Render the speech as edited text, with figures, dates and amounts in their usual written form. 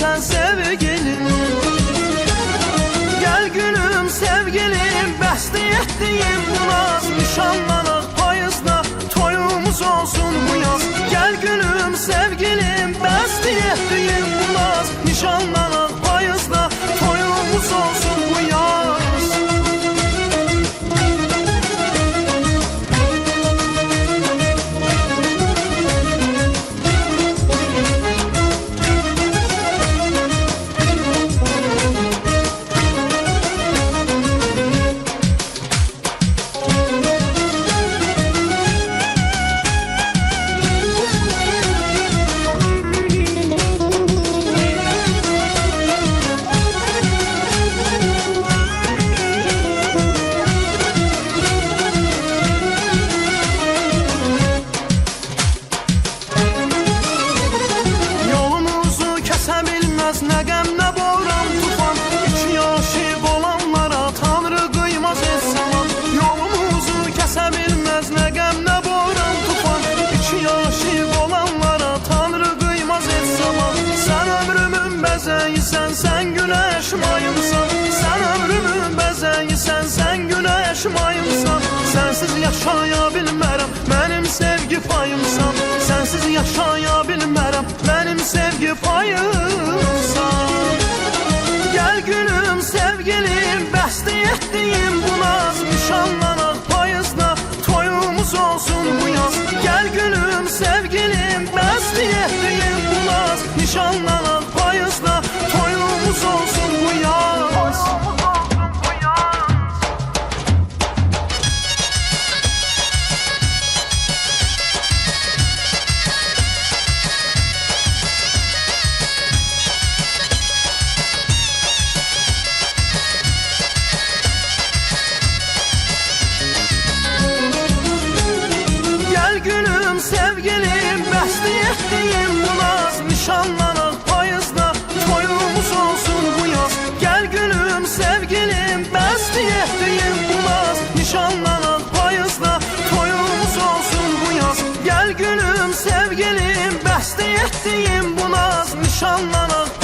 sen sevgilim. Gel gülüm sevgilim, bəsdi etdiyim bu naz. Nişanlanaq payızda, toyumuz olsun bu yaz. Gel gülüm sevgilim, bəsdi etdiyim bu naz. Nişanlanaq payızda, toyumuz olsun bu yaz. Nə qəm, nə boran, tufan, iki aşıq olanlara Tanrı qıymaz heç zaman. Yolumuzu kəsə bilməz, nə qəm, nə boran, tufan, iki aşıq olanlara Tanrı qıymaz heç zaman. Sən ömrümün bəzəyisən, sən günəşim ayımsan. Sən ömrümün bəzəyisən, sən günəşim ayımsan. Sənsiz yaşaya bilmərəm, mənim sevgi payımsan. Sənsiz yaşaya bilmərəm, mənim sevgi payımsan. Gel gülüm sevgilim, bəsdi etdiyim bu naz. Nişanlanaq payızda, toyumuz olsun bu yaz. Gel gülüm sevgilim, bəsdi etdiyim bu naz. Nişanlanaq payızda, toyumuz olsun bu yaz. Gülüm sevgilim, bəsdi etdiyim bu naz. Nişanlanaq payızda, toyumuz olsun bu yaz. Gel gülüm sevgilim, bəsdi etdiyim bu naz. Nişanlanaq payızda, toyumuz olsun bu yaz. Gel gülüm sevgilim, bəsdi etdiyim bu naz. Nişanlanaq